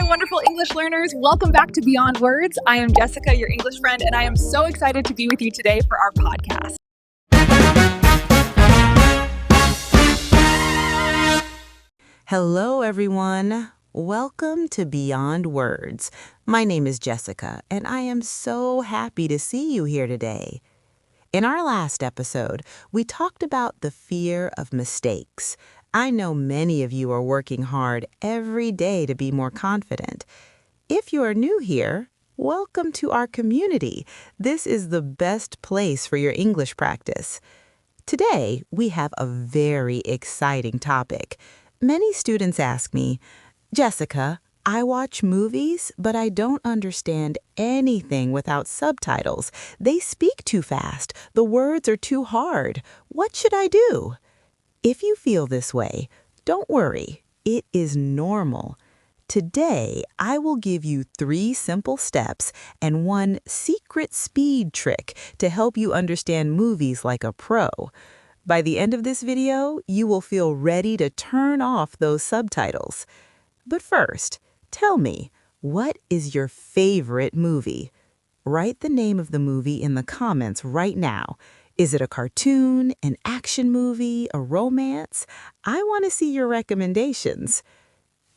wonderful English learners. Welcome back to Beyond Words. I am Jessica, your English friend, and I am so excited to be with you today for our podcast. Hello, everyone. Welcome to Beyond Words. My name is Jessica, and I am so happy to see you here today. In our last episode, we talked about the fear of mistakes. I know many of you are working hard every day to be more confident. If you are new here, welcome to our community. This is the best place for your English practice. Today, we have a very exciting topic. Many students ask me, Jessica, I watch movies, but I don't understand anything without subtitles. They speak too fast. The words are too hard. What should I do? If you feel this way, don't worry. It is normal. Today, I will give you 3 simple steps and 1 secret speed trick to help you understand movies like a pro. By the end of this video, you will feel ready to turn off those subtitles. But first, tell me, what is your favorite movie? Write the name of the movie in the comments right now. Is it a cartoon, an action movie, a romance? I want to see your recommendations.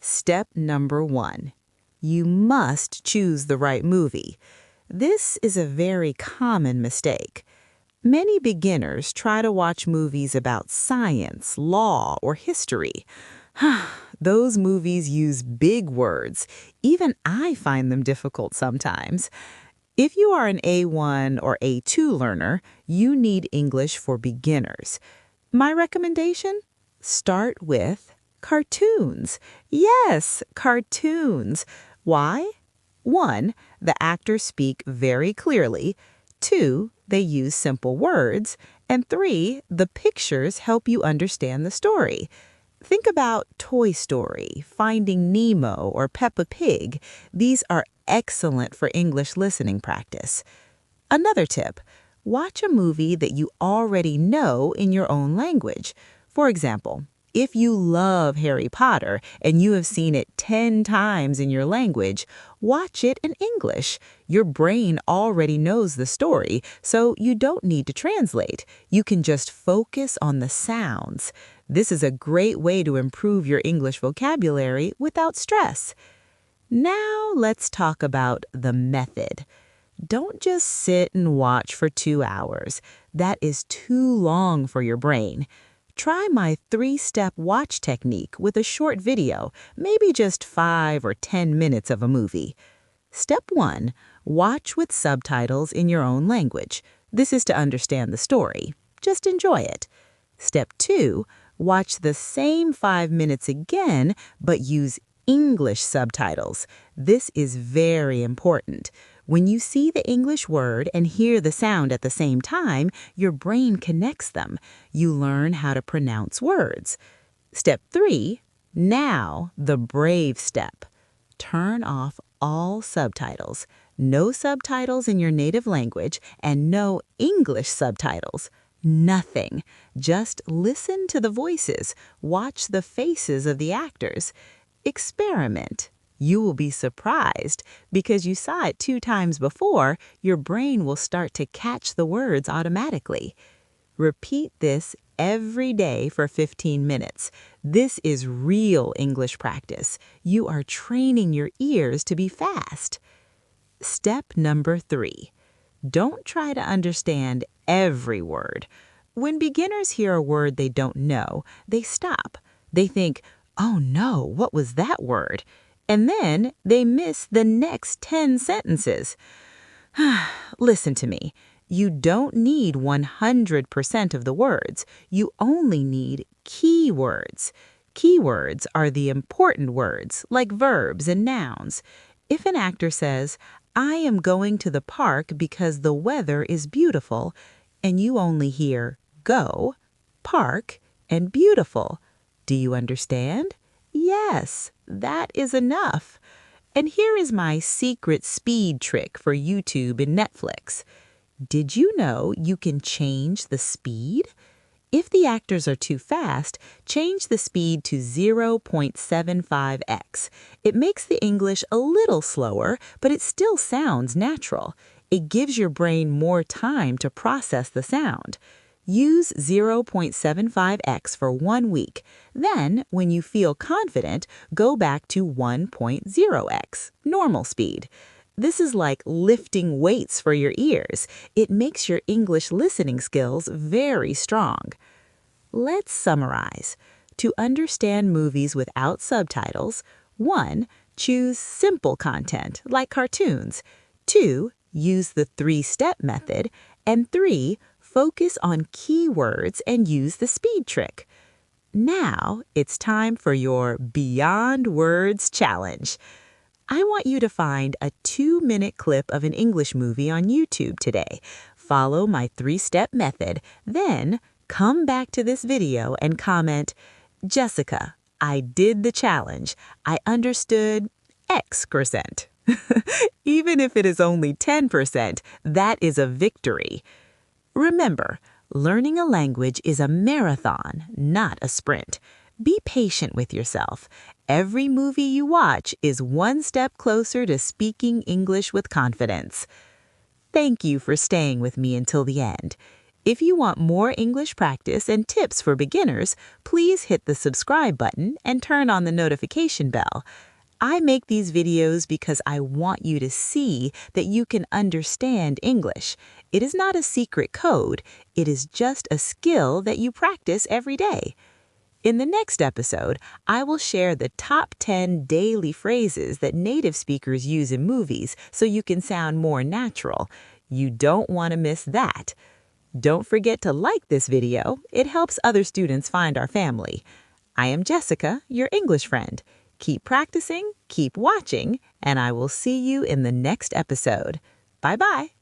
Step number 1. You must choose the right movie. This is a very common mistake. Many beginners try to watch movies about science, law, or history. Those movies use big words. Even I find them difficult sometimes. If you are an A1 or A2 learner, you need English for beginners. My recommendation? Start with cartoons. Yes, cartoons. Why? 1, the actors speak very clearly. 2, they use simple words. And 3, the pictures help you understand the story. Think about Toy Story, Finding Nemo, or Peppa Pig. These are excellent for English listening practice. Another tip, watch a movie that you already know in your own language. For example, if you love Harry Potter and you have seen it 10 times in your language, watch it in English. Your brain already knows the story, so you don't need to translate. You can just focus on the sounds. This is a great way to improve your English vocabulary without stress. Now let's talk about the method. Don't just sit and watch for 2 hours. That is too long for your brain. Try my 3-step watch technique with a short video, maybe just 5 or 10 minutes of a movie. Step 1, watch with subtitles in your own language. This is to understand the story. Just enjoy it. Step 2, watch the same 5 minutes again, but use English subtitles. This is very important. When you see the English word and hear the sound at the same time, your brain connects them. You learn how to pronounce words. Step 3, now the brave step. Turn off all subtitles. No subtitles in your native language and no English subtitles. Nothing. Just listen to the voices. Watch the faces of the actors. Experiment. You will be surprised. Because you saw it 2 times before, your brain will start to catch the words automatically. Repeat this every day for 15 minutes. This is real English practice. You are training your ears to be fast. Step number 3. Don't try to understand every word. When beginners hear a word they don't know, they stop. They think, oh no, what was that word? And then they miss the next 10 sentences. Listen to me. You don't need 100% of the words. You only need keywords. Keywords are the important words, like verbs and nouns. If an actor says, I am going to the park because the weather is beautiful, and you only hear go, park, and beautiful, do you understand? Yes, that is enough. And here is my secret speed trick for YouTube and Netflix. Did you know you can change the speed? If the actors are too fast, change the speed to 0.75x. It makes the English a little slower, but it still sounds natural. It gives your brain more time to process the sound. Use 0.75x for 1 week. Then, when you feel confident, go back to 1.0x, normal speed. This is like lifting weights for your ears. It makes your English listening skills very strong. Let's summarize. To understand movies without subtitles, 1. Choose simple content, like cartoons. 2. Use the 3-step method. And 3. Focus on key words and use the speed trick. Now, it's time for your Beyond Words challenge. I want you to find a 2-minute clip of an English movie on YouTube today. Follow my 3-step method, then come back to this video and comment, "Jessica, I did the challenge. I understood X%." Even if it is only 10%, that is a victory. Remember, learning a language is a marathon, not a sprint. Be patient with yourself. Every movie you watch is one step closer to speaking English with confidence. Thank you for staying with me until the end. If you want more English practice and tips for beginners, please hit the subscribe button and turn on the notification bell. I make these videos because I want you to see that you can understand English. It is not a secret code. It is just a skill that you practice every day. In the next episode, I will share the top 10 daily phrases that native speakers use in movies so you can sound more natural. You don't want to miss that. Don't forget to like this video. It helps other students find our family. I am Jessica, your English friend. Keep practicing, keep watching, and I will see you in the next episode. Bye-bye.